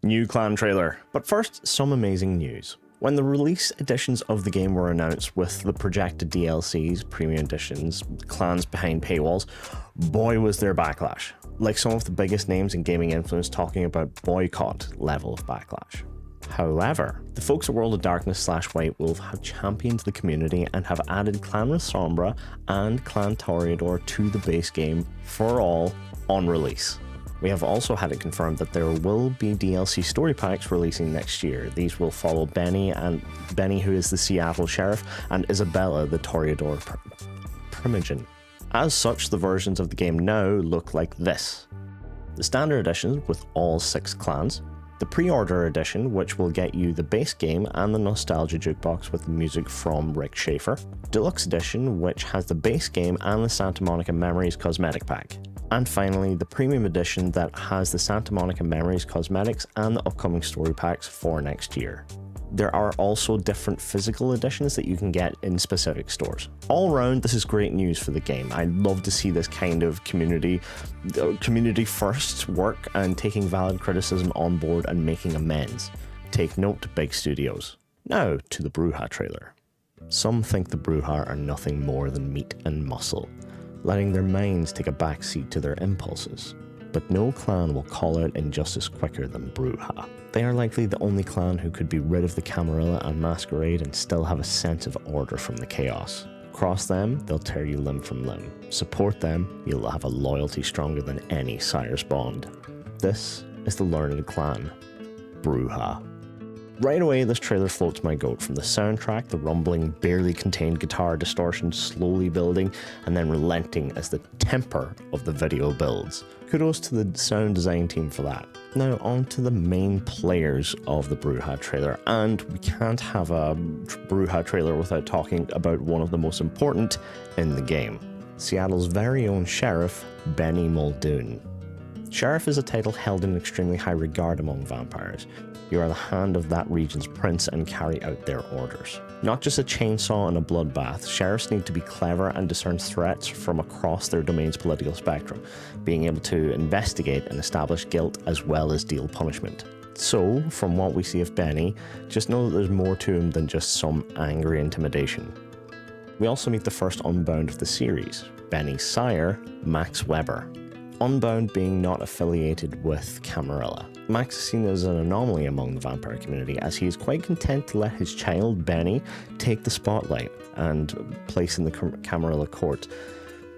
New clan trailer. But first, some amazing news. When the release editions of the game were announced with the projected DLCs, premium editions, clans behind paywalls, boy was there backlash. Like some of the biggest names in gaming influence talking about boycott level of backlash. However, the folks at World of Darkness / White Wolf have championed the community and have added Clan with Sombra and Clan Toreador to the base game for all on release. We have also had it confirmed that there will be DLC story packs releasing next year. These will follow Benny, who is the Seattle Sheriff, and Isabella, the Toreador Primogen. As such, the versions of the game now look like this. The Standard Edition with all 6 clans, the Pre-Order Edition, which will get you the base game and the Nostalgia Jukebox with music from Rick Schaefer, Deluxe Edition, which has the base game and the Santa Monica Memories cosmetic pack. And finally, the Premium Edition that has the Santa Monica Memories cosmetics and the upcoming story packs for next year. There are also different physical editions that you can get in specific stores. All around, this is great news for the game. I'd love to see this kind of community first work and taking valid criticism on board and making amends. Take note, big studios. Now to the Brujah trailer. Some think the Brujah are nothing more than meat and muscle, letting their minds take a backseat to their impulses. But no clan will call out injustice quicker than Brujah. They are likely the only clan who could be rid of the Camarilla and Masquerade and still have a sense of order from the chaos. Cross them, they'll tear you limb from limb. Support them, you'll have a loyalty stronger than any sire's bond. This is the learned clan, Brujah. Right away, this trailer floats my goat. From the soundtrack, the rumbling, barely contained guitar distortion slowly building and then relenting as the temper of the video builds. Kudos to the sound design team for that. Now on to the main players of the Brujah trailer, and we can't have a Brujah trailer without talking about one of the most important in the game. Seattle's very own sheriff, Benny Muldoon. Sheriff is a title held in extremely high regard among vampires. You are the hand of that region's prince and carry out their orders. Not just a chainsaw and a bloodbath, sheriffs need to be clever and discern threats from across their domain's political spectrum, being able to investigate and establish guilt as well as deal punishment. So, from what we see of Benny, just know that there's more to him than just some angry intimidation. We also meet the first Unbound of the series, Benny's sire, Max Weber. Unbound being not affiliated with Camarilla. Max is seen as an anomaly among the vampire community, as he is quite content to let his child, Benny, take the spotlight and place in the Camarilla court,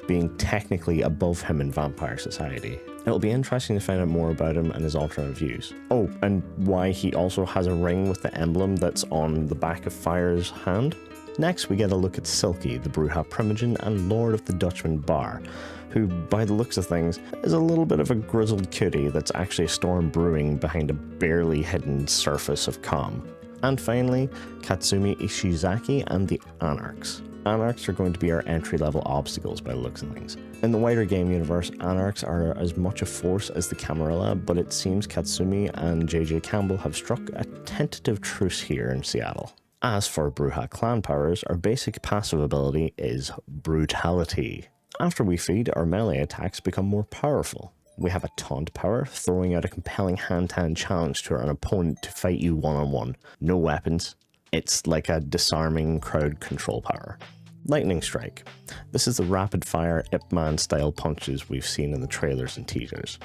being technically above him in vampire society. It'll be interesting to find out more about him and his alternate views. Oh, and why he also has a ring with the emblem that's on the back of Fire's hand. Next, we get a look at Silky, the Brujah Primogen and Lord of the Dutchman Bar, who, by the looks of things, is a little bit of a grizzled cutie that's actually a storm brewing behind a barely hidden surface of calm. And finally, Katsumi Ishizaki and the Anarchs. Anarchs are going to be our entry-level obstacles by the looks of things. In the wider game universe, Anarchs are as much a force as the Camarilla, but it seems Katsumi and JJ Campbell have struck a tentative truce here in Seattle. As for Brujah clan powers, our basic passive ability is Brutality. After we feed, our melee attacks become more powerful. We have a taunt power, throwing out a compelling hand-to-hand challenge to an opponent to fight you one-on-one. No weapons. It's like a disarming crowd control power. Lightning Strike. This is the rapid-fire Ip Man-style punches we've seen in the trailers and teasers.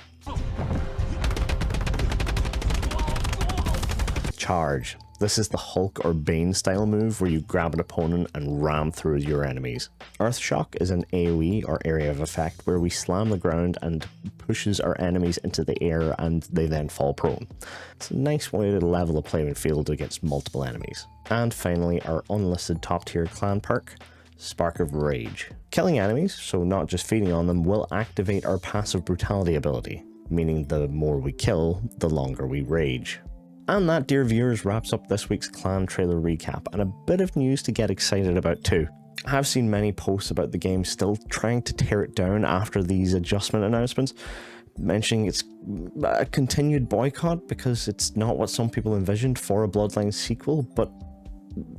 Charge. This is the Hulk or Bane style move where you grab an opponent and ram through your enemies. Earth Shock is an AoE or area of effect where we slam the ground and pushes our enemies into the air and they then fall prone. It's a nice way to level the playing field against multiple enemies. And finally, our unlisted top tier clan perk, Spark of Rage. Killing enemies, so not just feeding on them, will activate our passive brutality ability, meaning the more we kill, the longer we rage. And that, dear viewers, wraps up this week's clan trailer recap, and a bit of news to get excited about too. I have seen many posts about the game still trying to tear it down after these adjustment announcements, mentioning it's a continued boycott because it's not what some people envisioned for a Bloodlines sequel, but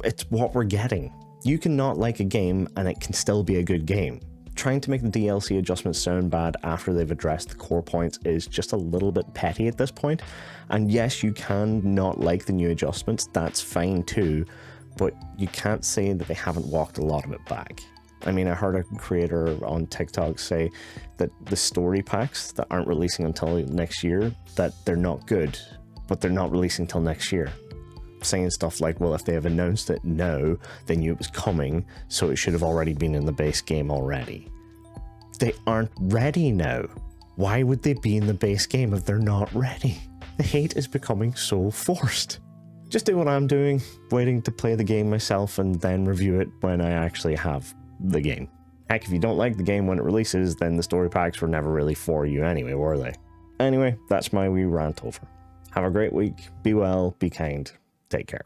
it's what we're getting. You can not like a game and it can still be a good game. Trying to make the DLC adjustments sound bad after they've addressed the core points is just a little bit petty at this point. And yes, you can not like the new adjustments, that's fine too, but you can't say that they haven't walked a lot of it back. I mean, I heard a creator on TikTok say that the story packs that aren't releasing until next year, that they're not good, but they're not releasing until next year. Saying stuff like, well, if they have announced it now, they knew it was coming, so it should have already been in the base game already. They aren't ready now. Why would they be in the base game if they're not ready? The hate is becoming so forced. Just do what I'm doing, waiting to play the game myself and then review it when I actually have the game. Heck, if you don't like the game when it releases, then the story packs were never really for you anyway, were they? Anyway, that's my wee rant over. Have a great week, be well, be kind, take care.